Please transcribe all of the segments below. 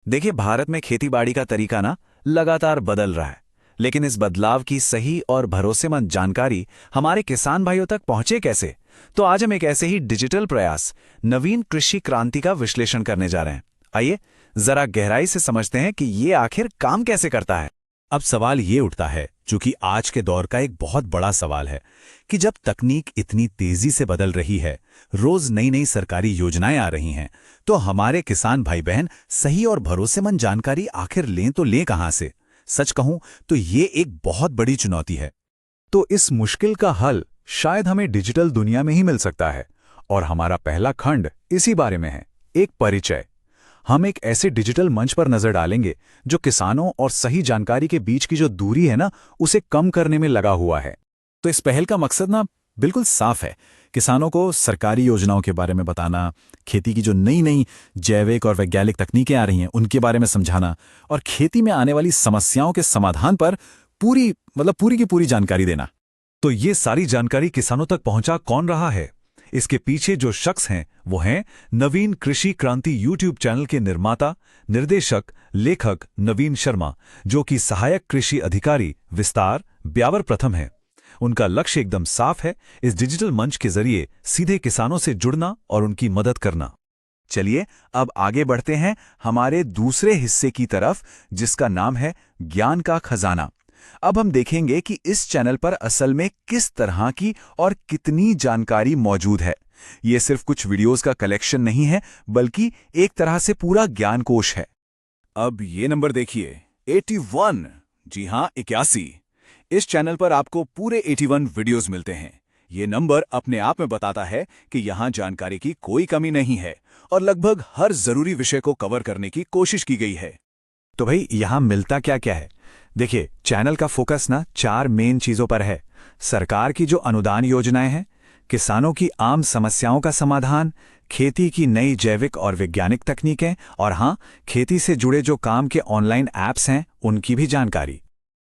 देखिए, भारत में खेतीबाड़ी का तरीका ना लगातार बदल रहा है। लेकिन इस बदलाव की सही और भरोसेमंद जानकारी हमारे किसान भाइयों तक पहुंचे कैसे? तो आज हम एक ऐसे ही डिजिटल प्रयास, नवीन कृषि क्रांति का विश्लेषण करने जा रहे हैं। आइए जरा गहराई से समझते हैं कि ये आखिर काम कैसे करता है। अब सवाल ये उठता है, जो कि आज के दौर का एक बहुत बड़ा सवाल है, कि जब तकनीक इतनी तेजी से बदल रही है, रोज नई नई सरकारी योजनाएं आ रही हैं, तो हमारे किसान भाई बहन सही और भरोसेमंद जानकारी आखिर लें तो लें कहां से? सच कहूं तो ये एक बहुत बड़ी चुनौती है। तो इस मुश्किल का हल शायद हमें डिजिटल दुनिया में ही मिल सकता है, और हमारा पहला खंड इसी बारे में है, एक परिचय। हम एक ऐसे डिजिटल मंच पर नजर डालेंगे जो किसानों और सही जानकारी के बीच की जो दूरी है ना, उसे कम करने में लगा हुआ है। तो इस पहल का मकसद ना बिल्कुल साफ है, किसानों को सरकारी योजनाओं के बारे में बताना, खेती की जो नई नई जैविक और वैज्ञानिक तकनीकें आ रही हैं उनके बारे में समझाना, और खेती में आने वाली समस्याओं के समाधान पर पूरी की पूरी जानकारी देना। तो ये सारी जानकारी किसानों तक पहुंचा कौन रहा है? इसके पीछे जो शख्स हैं वो हैं नवीन कृषि क्रांति यूट्यूब चैनल के निर्माता, निर्देशक, लेखक नवीन शर्मा, जो कि सहायक कृषि अधिकारी विस्तार ब्यावर प्रथम है। उनका लक्ष्य एकदम साफ है, इस डिजिटल मंच के जरिए सीधे किसानों से जुड़ना और उनकी मदद करना। चलिए अब आगे बढ़ते हैं हमारे दूसरे हिस्से की तरफ, जिसका नाम है ज्ञान का खजाना। अब हम देखेंगे कि इस चैनल पर असल में किस तरह की और कितनी जानकारी मौजूद है। ये सिर्फ कुछ वीडियोस का कलेक्शन नहीं है, बल्कि एक तरह से पूरा ज्ञानकोश है। अब ये नंबर देखिए, 81। जी हां, 81। इस चैनल पर आपको पूरे 81 वीडियोस मिलते हैं। ये नंबर अपने आप में बताता है कि यहां जानकारी की कोई कमी नहीं है और लगभग हर जरूरी विषय को कवर करने की कोशिश की गई है। तो भाई, यहां मिलता क्या क्या है? देखिए, चैनल का फोकस ना 4 मेन चीजों पर है। सरकार की जो अनुदान योजनाएं हैं, किसानों की आम समस्याओं का समाधान, खेती की नई जैविक और वैज्ञानिक तकनीकें, और हाँ, खेती से जुड़े जो काम के ऑनलाइन ऐप्स हैं उनकी भी जानकारी।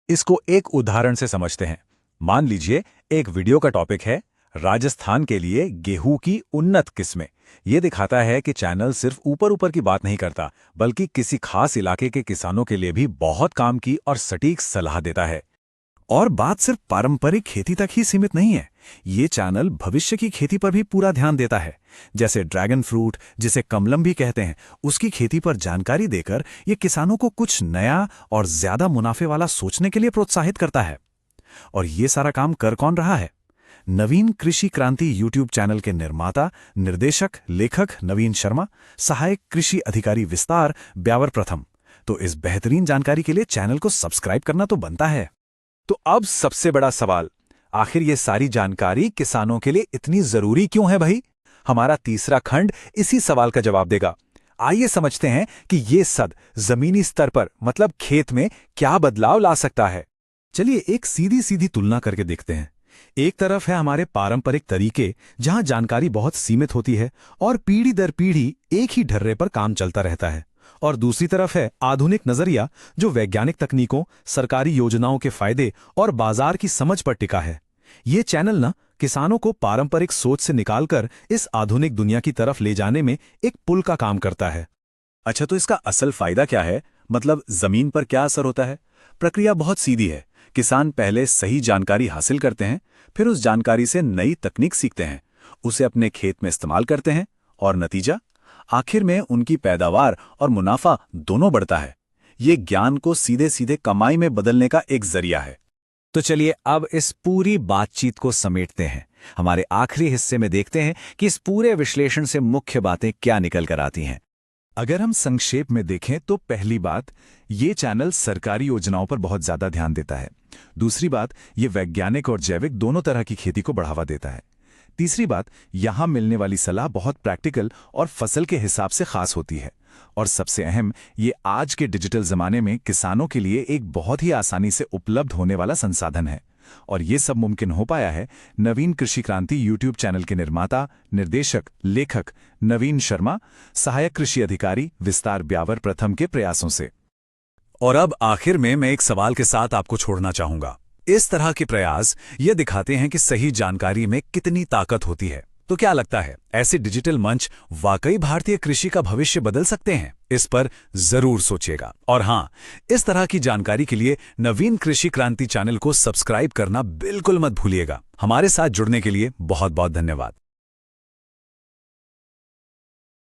इसको एक उदाहरण से समझते हैं। मान लीजिए एक वीडियो का टॉपिक है राजस्थान के लिए गेहूं की उन्नत किस्में। ये दिखाता है कि चैनल सिर्फ ऊपर ऊपर की बात नहीं करता, बल्कि किसी खास इलाके के किसानों के लिए भी बहुत काम की और सटीक सलाह देता है। और बात सिर्फ पारंपरिक खेती तक ही सीमित नहीं है, ये चैनल भविष्य की खेती पर भी पूरा ध्यान देता है। जैसे ड्रैगन फ्रूट, जिसे कमलम भी कहते हैं, उसकी खेती पर जानकारी देकर ये किसानों को कुछ नया और ज्यादा मुनाफे वाला सोचने के लिए प्रोत्साहित करता है। और ये सारा काम कर कौन रहा है? नवीन कृषि क्रांति यूट्यूब चैनल के निर्माता, निर्देशक, लेखक नवीन शर्मा, सहायक कृषि अधिकारी विस्तार ब्यावर प्रथम। तो इस बेहतरीन जानकारी के लिए चैनल को सब्सक्राइब करना तो बनता है। तो अब सबसे बड़ा सवाल, आखिर ये सारी जानकारी किसानों के लिए इतनी जरूरी क्यों है भाई? हमारा तीसरा खंड इसी सवाल का जवाब देगा। आइए समझते हैं कि ये सद जमीनी स्तर पर, मतलब खेत में, क्या बदलाव ला सकता है। चलिए एक सीधी सीधी तुलना करके देखते हैं। एक तरफ है हमारे पारंपरिक तरीके, जहां जानकारी बहुत सीमित होती है और पीढ़ी दर पीढ़ी एक ही ढर्रे पर काम चलता रहता है। और दूसरी तरफ है आधुनिक नजरिया, जो वैज्ञानिक तकनीकों, सरकारी योजनाओं के फायदे और बाजार की समझ पर टिका है। ये चैनल ना किसानों को पारंपरिक सोच से निकालकर इस आधुनिक दुनिया की तरफ ले जाने में एक पुल का काम करता है। अच्छा, तो इसका असल फायदा क्या है? मतलब जमीन पर क्या असर होता है? प्रक्रिया बहुत सीधी है। किसान पहले सही जानकारी हासिल करते हैं, फिर उस जानकारी से नई तकनीक सीखते हैं, उसे अपने खेत में इस्तेमाल करते हैं, और नतीजा, आखिर में उनकी पैदावार और मुनाफा दोनों बढ़ता है। ये ज्ञान को सीधे सीधे कमाई में बदलने का एक जरिया है। तो चलिए अब इस पूरी बातचीत को समेटते हैं। हमारे आखिरी हिस्से में देखते हैं कि इस पूरे विश्लेषण से मुख्य बातें क्या निकल कर आती हैं। अगर हम संक्षेप में देखें तो पहली बात, ये चैनल सरकारी योजनाओं पर बहुत ज्यादा ध्यान देता है। दूसरी बात, ये वैज्ञानिक और जैविक दोनों तरह की खेती को बढ़ावा देता है। तीसरी बात, यहां मिलने वाली सलाह बहुत प्रैक्टिकल और फसल के हिसाब से खास होती है। और सबसे अहम, ये आज के डिजिटल जमाने में किसानों के लिए एक बहुत ही आसानी से उपलब्ध होने वाला संसाधन है। और ये सब मुमकिन हो पाया है नवीन कृषि क्रांति यूट्यूब चैनल के निर्माता, निर्देशक, लेखक नवीन शर्मा, सहायक कृषि अधिकारी विस्तार ब्यावर प्रथम के प्रयासों से। और अब आखिर में मैं एक सवाल के साथ आपको छोड़ना चाहूंगा। इस तरह के प्रयास ये दिखाते हैं कि सही जानकारी में कितनी ताकत होती है। तो क्या लगता है, ऐसे डिजिटल मंच वाकई भारतीय कृषि का भविष्य बदल सकते हैं? इस पर जरूर सोचिएगा। और हाँ, इस तरह की जानकारी के लिए नवीन कृषि क्रांति चैनल को सब्सक्राइब करना बिल्कुल मत भूलिएगा। हमारे साथ जुड़ने के लिए बहुत बहुत धन्यवाद।